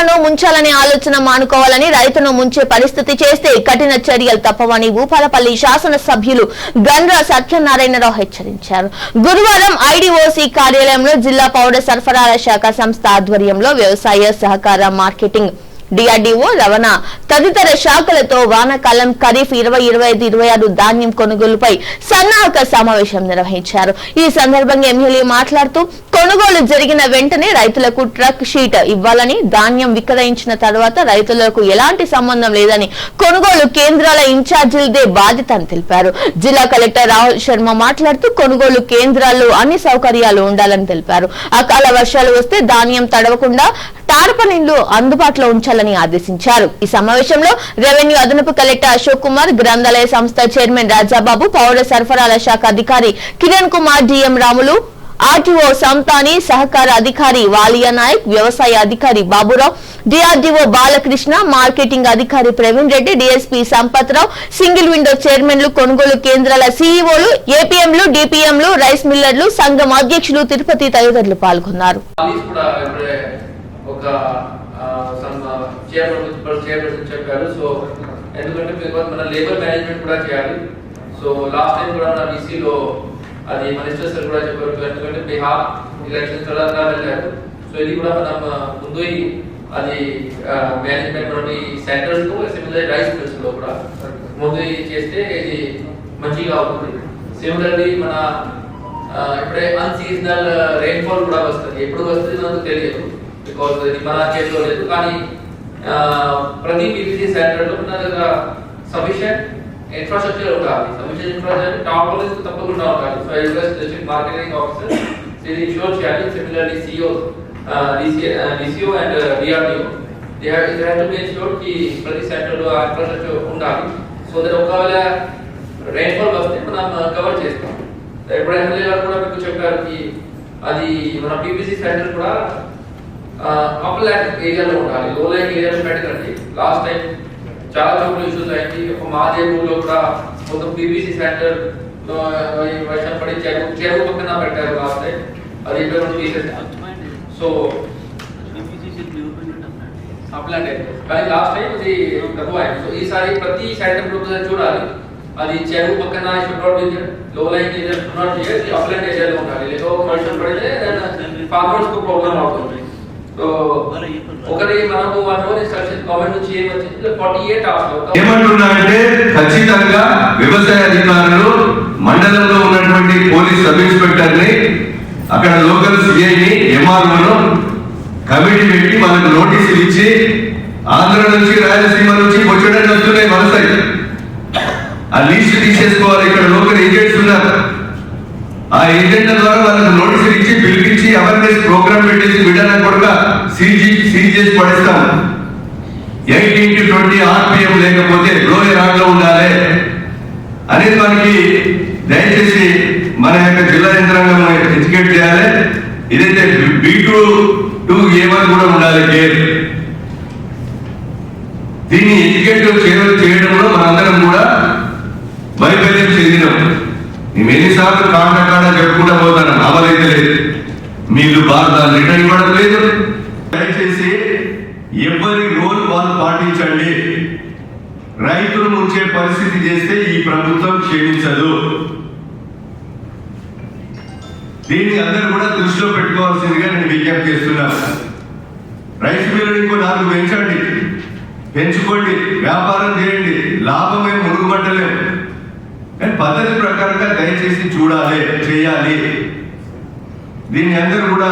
రైతులను ముంచాలనే ఆలోచన మానుకోవాలని, రైతును ముంచే పరిస్థితి చేస్తే కఠిన చర్యలు తప్పవని భూపాలపల్లి శాసనసభ్యులు గండ్ర సత్యనారాయణరావు హెచ్చరించారు. గురువారం ఐడీఓసీ కార్యాలయంలో జిల్లా పౌర సరఫరాల శాఖ సంస్థ ఆధ్వర్యంలో వ్యవసాయ సహకార మార్కెటింగ్, డిఆర్డీఓ, రవాణా తదితర శాఖలతో వానాకాలం ఖరీఫ్ 2025-26 ధాన్యం కొనుగోలుపై సన్నాహక సమావేశం నిర్వహించారు. ఈ సందర్భంగా ఎమ్మెల్యే మాట్లాడుతూ కొనుగోలు జరిగిన వెంటనే రైతులకు ట్రక్ షీట్ ఇవ్వాలని, ధాన్యం విక్రయించిన తర్వాత రైతులకు ఎలాంటి సంబంధం లేదని, కొనుగోలు కేంద్రాల ఇన్ఛార్జీలదే బాధ్యత అని తెలిపారు. జిల్లా కలెక్టర్ రాహుల్ శర్మ మాట్లాడుతూ కొనుగోలు కేంద్రాల్లో అన్ని సౌకర్యాలు ఉండాలని తెలిపారు. అకాల వర్షాలు వస్తే ధాన్యం తడవకుండా టార్పలిన్లు అందుబాటులో ఉంచాలని ఆదేశించారు. ఈ సమావేశంలో రెవెన్యూ అదనపు కలెక్టర్ అశోక్ కుమార్, గ్రంథాలయ సంస్థ చైర్మన్ రాజాబాబు, పౌర సరఫరాల శాఖ అధికారి కిరణ్ కుమార్, డిఎం రాములు, ఆర్టీఓ సంతాని, సహకార అధికారి వాలియా నాయక్, వ్యవసాయ అధికారి బాబురావు, డిఆర్డీఓ బాలకృష్ణ, మార్కెటింగ్ అధికారి Praveen Reddy, DSP Sampath Rao, single window చైర్మన్లు, కొనుగోలు కేంద్రాల సీఈఓలు, ఏపీఎంలు, డిపిఎంలు, రైస్ మిల్లర్లు, సంఘం అధ్యక్షులు తిరుపతి తదితరులు పాల్గొన్నారు. చెప్పారు. సో ఎందుకంటే మన లేబర్ మేనేజ్మెంట్ కూడా చేయాలి. సో లాస్ట్ టైం కూడా మన బీసీలో అది మినిస్టర్స్ కూడా చెప్పారు. ఎందుకంటే బిహార్ ఎలక్షన్ తర్వాత వెళ్ళారు. సో ఇది కూడా మనం ముందు అది మేనేజ్మెంట్ నుండి సెంటర్స్ తో సిమిలర్ రైస్ మిల్స్ లో కూడా ముందు చేస్తే ఇది మంచిగా అవుతుంది. సిమిలర్లీ మన ఇప్పుడే అన్సీజనల్ రెయిన్ఫాల్ కూడా వస్తుంది. ఎప్పుడు వస్తుంది మనకు తెలియదు, బికాజ్ ఇది మన చేతిలో లేదు. కానీ ప్రతి పీపీసీ సెంటర్లో మన దగ్గర సఫిషియెంట్ ఇన్ఫ్రాస్ట్రక్చర్ ఉండాలి. సఫిషియెంట్ ఇన్ఫ్రాస్ట్రక్చర్ టాప్ పోలీస్ తప్పకుండా ఉండాలి. So US district marketing officer ఇది ఇన్షూర్ చేయాలి. Similarly DCO and DRDO they have to be ensured కి ప్రతి సెంటర్లో ఇన్ఫ్రాస్ట్రక్చర్ ఉండాలి. సో దట్ ఒకవేళ రెయిన్ఫాల్ వస్తే మనం కవర్ చేస్తాం. ఇప్పుడు ఎమ్మెల్యే గారు కూడా మీకు చెప్పారు కి అది మన పీపీసీ సెంటర్ కూడా అప్పర్ ల్యాండ్ ఏరియాలో ఉండాలి, లో ల్యాండ్ ఏరియాలో పెట్టకండి. లాస్ట్ టైం చాలా చోట్ల ఇష్యూస్ అయింది. ఒక మాదేపూర్లో కూడా మొత్తం పీపీసీ సెంటర్ వర్షం పడి చెరువు పక్కన పెట్టారు లాస్ట్ టైం. అది ఇక్కడ తీసేసారు. సో అప్లాండ్ కానీ లాస్ట్ టైం అది తక్కువ అయింది. సో ఈసారి ప్రతి సెంటర్ ప్రొపోజల్ చూడాలి. అది చెరువు పక్కన లో లైన్ ఏరియా అప్లాండ్ ఏరియాలో ఉండాలి. లేదా వర్షం పడితే ఫార్మర్స్ కు ప్రాబ్లం అవుతుంది. సో ఒకటి మనకు గవర్నమెంట్ నుంచి ఏమొచ్చింది 48 అవర్స్ ఏమంటున్నారంటే ఖచ్చితంగా వ్యవసాయ అధికారులు మండలంలో ఉన్నటువంటి పోలీస్ సబ్ ఇన్స్పెక్టర్ ని, అక్కడ లోకల్ సిఐని, ఎంఆర్ఓను కమిటీ పెట్టి వాళ్ళకు నోటీసులు ఇచ్చి ఆంధ్ర నుంచి రాయలసీమ నుంచి వచ్చేటట్టు వస్తున్నాయి వలసకి. ఆ లిస్ట్ తీసేసుకోవాలి. ఇక్కడ లోకల్ ఏజెంట్స్ ఉన్నారు. ఆ ఏజెంట్ల ద్వారా వాళ్ళకు నోటీసులు ఇచ్చి పిలిపించి అవేర్నెస్ ప్రోగ్రామ్ పెట్టేసి బిడ్డన కూడా సీజ్ చేసి పడేస్తాము. 18-20 RPM లేకపోతే లోయర్ రాడ్లో ఉండాలి అనేది మనకి దయచేసి మన యొక్క జిల్లా యంత్రాంగం ఎడ్యుకేట్ చేయాలి. ఇదైతే B2 to A1 కూడా ఉండాలి కేర్. దీన్ని ఎడ్యుకేటివ్ చేయడంలో మనందరం కూడా వైఫల్యం చెందినాం. మేము ఎన్నిసార్లు కాండ చెప్పుకుంటా పోతాను, అమలైతే లేదు. మీరు భారతాలు రిటర్న్ ఇవ్వడం లేదు. దయచేసి ఎవరి రోల్ వాళ్ళు పాటించండి. రైతులు ముంచే పరిస్థితి చేస్తే ఈ ప్రభుత్వం క్షమించదు. దీన్ని అందరూ కూడా దృష్టిలో పెట్టుకోవాల్సిందిగా నేను విజ్ఞప్తి చేస్తున్నాను. రైస్ మిల్లు ఇంకో 4 పెంచండి, పెంచుకోండి, వ్యాపారం చేయండి. లాభమే మురుగుబట్టలేము, కానీ పద్ధతి ప్రకారంగా దయచేసి చూడాలి, చేయాలి. దీన్ని అందరూ కూడా